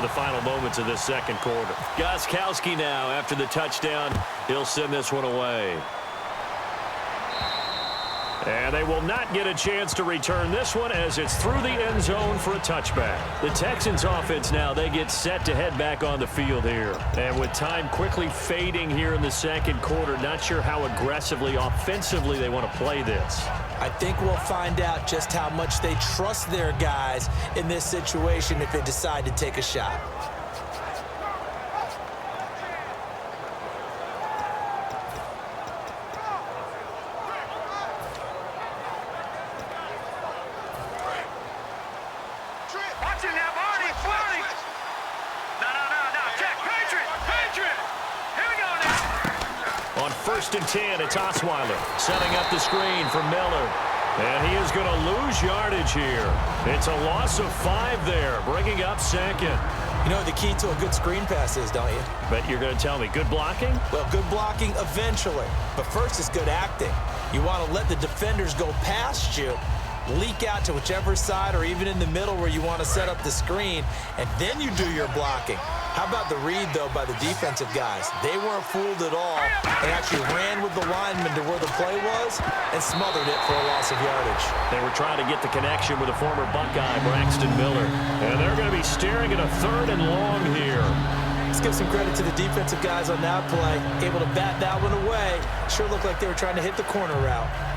the final moments of this second quarter. Gostkowski now after the touchdown. He'll send this one away. And they will not get a chance to return this one as it's through the end zone for a touchback. The Texans offense now, they get set to head back on the field here. And with time quickly fading here in the second quarter, not sure how aggressively, offensively they want to play this. I think we'll find out just how much they trust their guys in this situation if they decide to take a shot. First and 10, it's Osweiler setting up the screen for Miller. And he is going to lose yardage here. It's a loss of 5 there, bringing up second. You know what the key to a good screen pass is, don't you? But you're going to tell me, good blocking? Well, good blocking eventually. But first is good acting. You want to let the defenders go past you, leak out to whichever side or even in the middle where you want to set up the screen, and then you do your blocking. How about the read, though, by the defensive guys? They weren't fooled at all. They actually ran with the lineman to where the play was and smothered it for a loss of yardage. They were trying to get the connection with a former Buckeye, Braxton Miller. And they're going to be staring at a 3rd and long here. Let's give some credit to the defensive guys on that play. Able to bat that one away. Sure looked like they were trying to hit the corner route.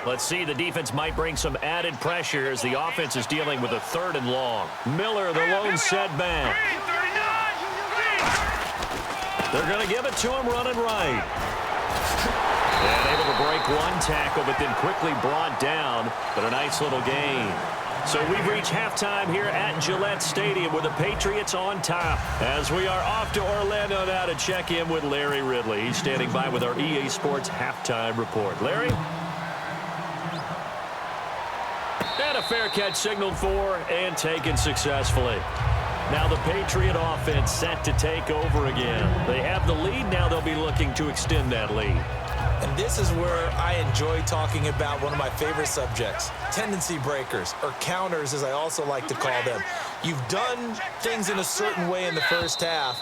Let's see, the defense might bring some added pressure as the offense is dealing with a 3rd and long. Miller, the lone setback. They're going to give it to him running right. And able to break one tackle, but then quickly brought down. But a nice little gain. So we've reached halftime here at Gillette Stadium with the Patriots on top. As we are off to Orlando now to check in with Larry Ridley. He's standing by with our EA Sports halftime report. Larry? And a fair catch signaled for and taken successfully. Now the Patriot offense set to take over again. They have the lead. Now they'll be looking to extend that lead. And this is where I enjoy talking about one of my favorite subjects, tendency breakers, or counters as I also like to call them. You've done things in a certain way in the first half,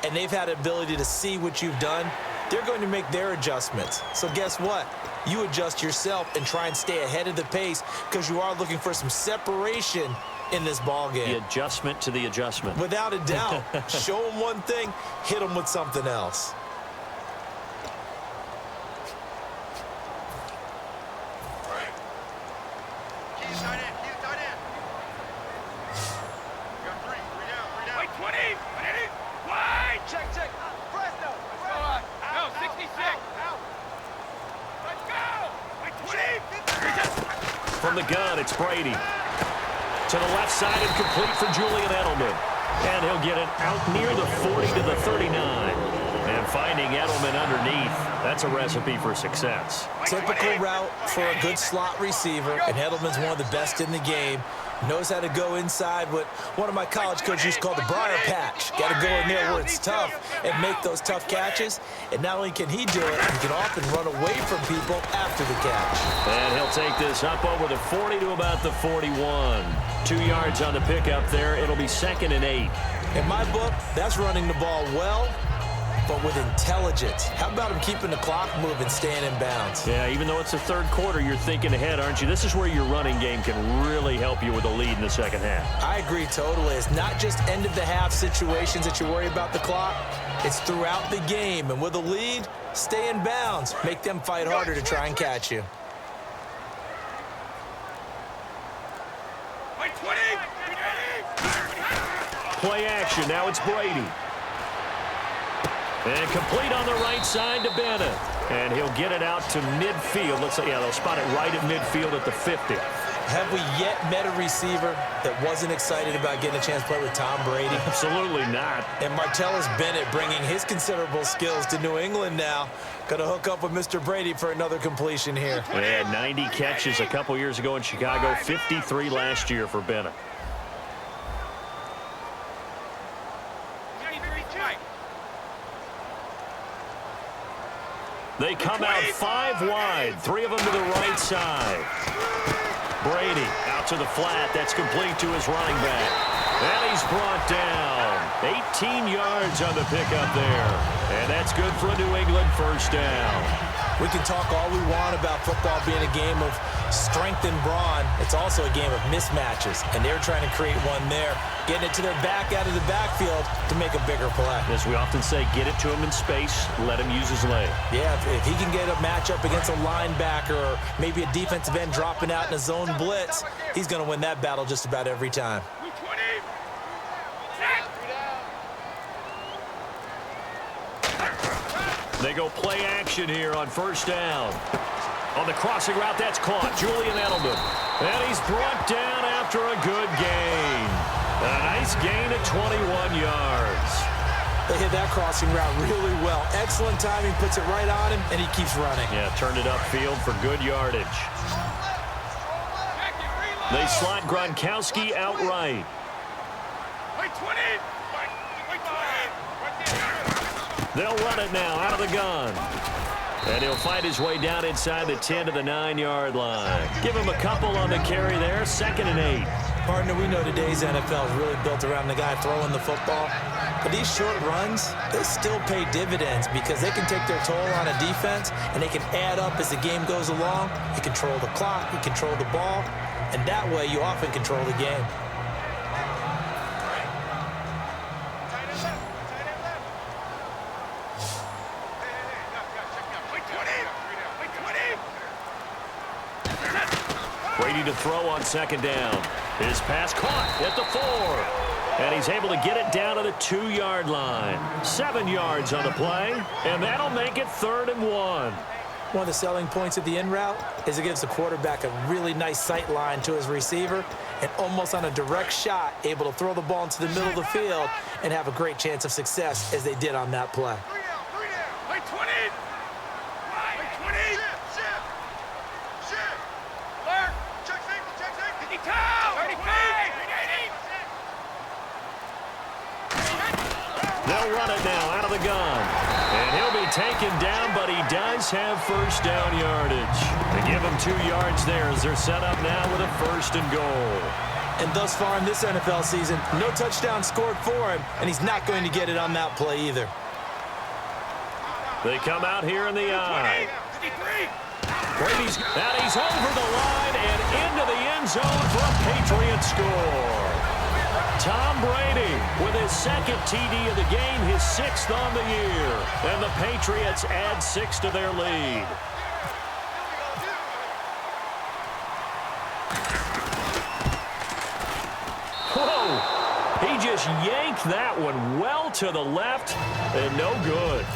and they've had the ability to see what you've done. They're going to make their adjustments. So guess what? You adjust yourself and try and stay ahead of the pace because you are looking for some separation in this ball game. The adjustment to the adjustment. Without a doubt. Show them one thing, hit them with something else. From the gun, it's Brady. To the left side and complete for Julian Edelman. And he'll get it out near the 40 to the 39. And finding Edelman underneath, that's a recipe for success. Typical route for a good slot receiver, and Edelman's one of the best in the game. Knows how to go inside what one of my college coaches used to call the briar patch. Got to go in there where it's tough and make those tough catches. And not only can he do it, he can often run away from people after the catch. And he'll take this up over the 40 to about the 41. 2 yards on the pickup there. It'll be 2nd and 8. In my book, that's running the ball well, but with intelligence. How about him keeping the clock moving, staying in bounds? Yeah, even though it's the third quarter, you're thinking ahead, aren't you? This is where your running game can really help you with a lead in the second half. I agree totally. It's not just end-of-the-half situations that you worry about the clock. It's throughout the game. And with a lead, stay in bounds. Make them fight harder to try and catch you. Play action. Now it's Brady. And complete on the right side to Bennett. And he'll get it out to midfield. Looks like, yeah, they'll spot it right at midfield at the 50. Have we yet met a receiver that wasn't excited about getting a chance to play with Tom Brady? Absolutely not. And Martellus Bennett bringing his considerable skills to New England now. Going to hook up with Mr. Brady for another completion here. Yeah, 90 catches a couple years ago in Chicago, 53 last year for Bennett. They come out out 5 wide, 3 of them to the right side. Brady out to the flat. That's complete to his running back. And he's brought down. 18 yards on the pickup there. And that's good for a New England first down. We can talk all we want about football being a game of strength and brawn. It's also a game of mismatches, and they're trying to create one there, getting it to their back out of the backfield to make a bigger play. As we often say, get it to him in space, let him use his leg. Yeah, if he can get a matchup against a linebacker or maybe a defensive end dropping out in a zone blitz, he's going to win that battle just about every time. They go play action here on first down. On the crossing route, that's caught. Julian Edelman. And he's brought down after a good gain. A nice gain at 21 yards. They hit that crossing route really well. Excellent timing, puts it right on him, and he keeps running. Yeah, turned it upfield for good yardage. They slot Gronkowski outright. They'll run it now out of the gun. And he'll fight his way down inside the 10 to the 9-yard line. Give him a couple on the carry there, 2nd and 8. Partner, we know today's NFL is really built around the guy throwing the football. But these short runs, they still pay dividends because they can take their toll on a defense and they can add up as the game goes along. You control the clock, you control the ball, and that way you often control the game. Brady to throw on 2nd down. His pass caught at the 4. And he's able to get it down to the 2-yard line. 7 yards on the play, and that'll make it 3rd and 1. One of the selling points of the in route is it gives the quarterback a really nice sight line to his receiver and almost on a direct shot able to throw the ball into the middle of the field and have a great chance of success as they did on that play. They'll run it now out of the gun. And he'll be taken down, but he does have first down yardage. They give him 2 yards there as they're set up now with a 1st and goal. And thus far in this NFL season, no touchdown scored for him, and he's not going to get it on that play either. They come out here in the eye. Brady's over the line and into the end zone for a Patriots score. Tom Brady with his 2nd TD of the game, his 6th on the year. And the Patriots add 6 to their lead. Whoa! He just yanked that one well to the left and no good.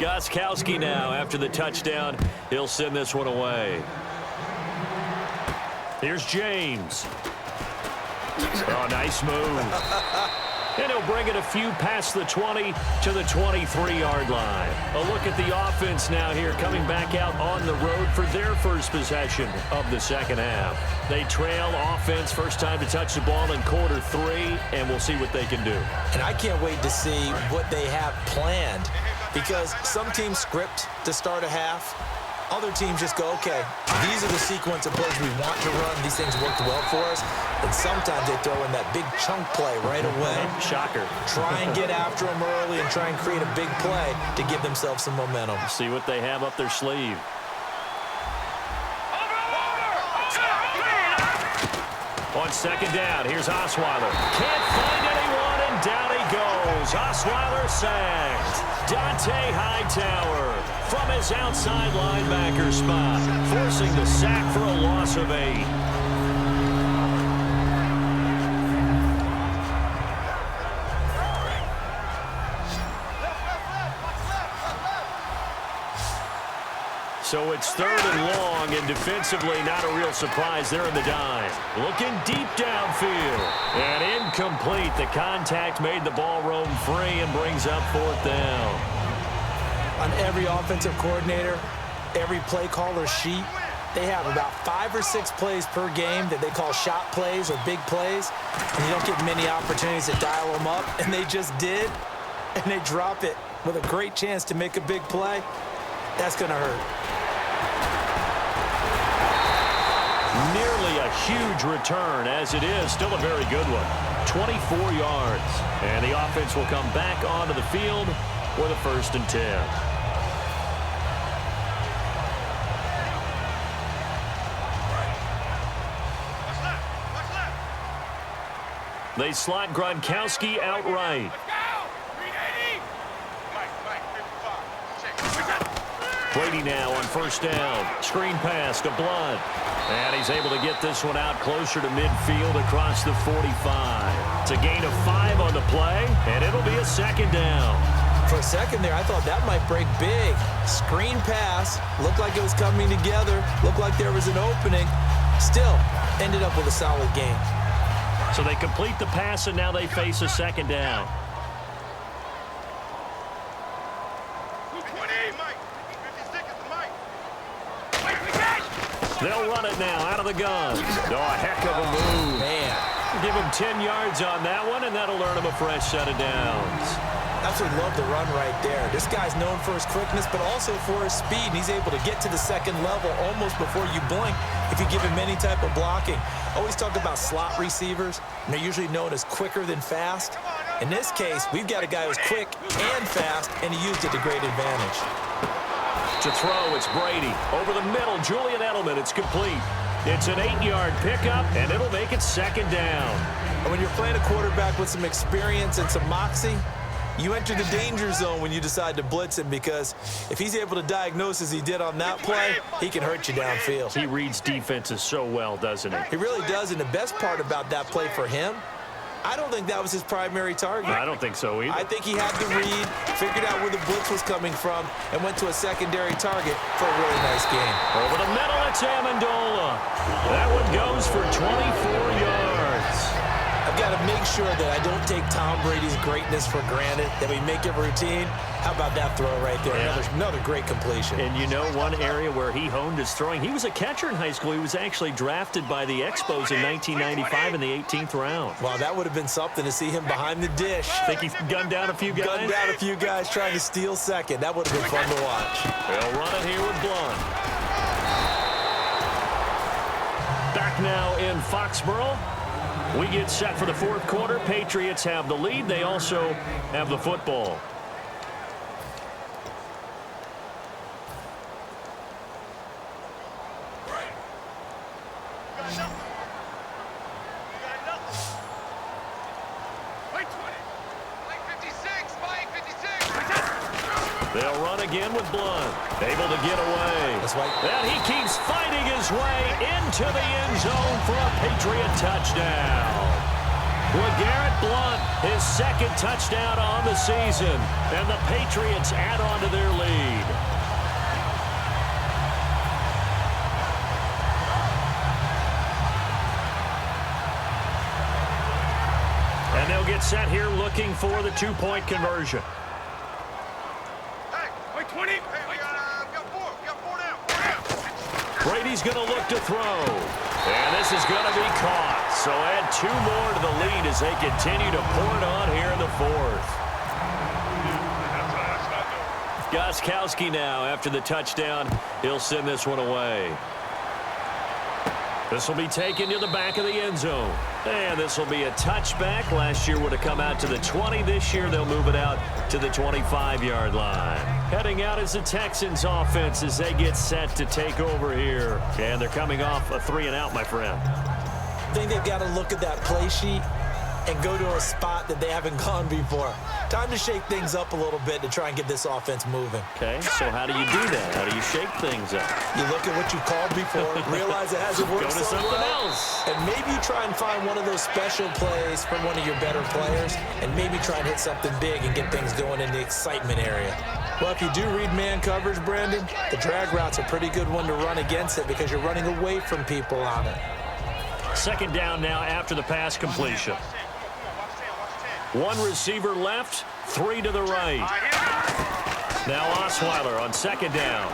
Gostkowski now after the touchdown. He'll send this one away. Here's James. Oh, nice move. And he'll bring it a few past the 20 to the 23-yard line. A look at the offense now here coming back out on the road for their first possession of the 2nd half. They trail offense first time to touch the ball in quarter 3, and we'll see what they can do. And I can't wait to see what they have planned because some teams script to start a half. Other teams just go, okay, these are the sequence of plays we want to run. These things worked well for us. And sometimes they throw in that big chunk play right away. Shocker. Try and get after them early and try and create a big play to give themselves some momentum. See what they have up their sleeve. On 2nd down, here's Osweiler. Can't find anyone, and down he goes. Osweiler sacked. Dante Hightower from his outside linebacker spot, forcing the sack for a loss of 8. So it's 3rd and long, and defensively not a real surprise. They're in the dime. Looking deep downfield. And incomplete. The contact made the ball roam free and brings up 4th down. On every offensive coordinator, every play caller sheet, they have about 5 or 6 plays per game that they call shot plays or big plays. And you don't get many opportunities to dial them up, and they just did, and they drop it with a great chance to make a big play, that's going to hurt. Nearly a huge return, as it is still a very good one. 24 yards. And the offense will come back onto the field with a 1st and 10. They slot Gronkowski outright. Brady now on 1st down. Screen pass to Blunt. And he's able to get this one out closer to midfield across the 45. It's a gain of 5 on the play, and it'll be a 2nd down. For a second there, I thought that might break big. Screen pass. Looked like it was coming together. Looked like there was an opening. Still, ended up with a solid gain. So they complete the pass, and now they face a 2nd down. They'll run it now out of the gun. Oh, a heck of a move. Man. Give him 10 yards on that one, and that'll earn him a fresh set of downs. Absolutely love the run right there. This guy's known for his quickness, but also for his speed. And he's able to get to the 2nd level almost before you blink if you give him any type of blocking. Always talk about slot receivers, and they're usually known as quicker than fast. In this case, we've got a guy who's quick and fast, and he used it to great advantage. To throw, it's Brady. Over the middle, Julian Edelman. It's complete. It's an 8-yard pickup, and it'll make it 2nd down. And when you're playing a quarterback with some experience and some moxie, you enter the danger zone when you decide to blitz him, because if he's able to diagnose as he did on that play, he can hurt you downfield. He reads defenses so well, doesn't he? He really does, and the best part about that play for him, I don't think that was his primary target. I don't think so either. I think he had the read, figured out where the blitz was coming from, and went to a secondary target for a really nice game. Over the middle, it's Amendola. That one goes for 24 yards. I've got to make sure that I don't take Tom Brady's greatness for granted, that we make it routine. How about that throw right there? Yeah. Another great completion. And you know one area where he honed his throwing? He was a catcher in high school. He was actually drafted by the Expos in 1995 in the 18th round. Wow, that would have been something to see him behind the dish. Think he gunned down a few guys? Gunned down a few guys trying to steal second. That would have been fun to watch. They'll run it here with Blunt. Back now in Foxborough. We get set for the 4th quarter. Patriots have the lead. They also have the football. They'll run again with Blunt. Able to get away. That's right. And he keeps fighting his way into the end zone for a Patriot touchdown. LeGarrette Blunt, his 2nd touchdown on the season. And the Patriots add on to their lead. And they'll get set here looking for the 2-point conversion. Brady's going to look to throw. And this is going to be caught. So add 2 more to the lead as they continue to pour it on here in the 4th. Gostkowski now after the touchdown. He'll send this one away. This will be taken to the back of the end zone. And this will be a touchback. Last year would have come out to the 20. This year they'll move it out to the 25-yard line. Heading out is the Texans offense as they get set to take over here. And they're coming off a 3-and-out, my friend. I think they've got to look at that play sheet and go to a spot that they haven't gone before. Time to shake things up a little bit to try and get this offense moving. Okay, so how do you do that? How do you shake things up? You look at what you called before, realize it hasn't worked Go to so something well, else. and maybe you try and find one of those special plays from one of your better players, and maybe try and hit something big and get things going in the excitement area. Well, if you do read man coverage, Brandon, the drag route's a pretty good one to run against it because you're running away from people on it. 2nd down now after the pass completion. 1 receiver left, 3 to the right. Now Osweiler on 2nd down.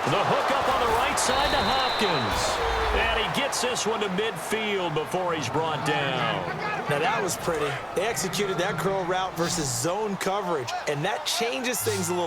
The hook up on the right side to Hopkins. And he gets this one to midfield before he's brought down. Now that was pretty. They executed that curl route versus zone coverage, and that changes things a little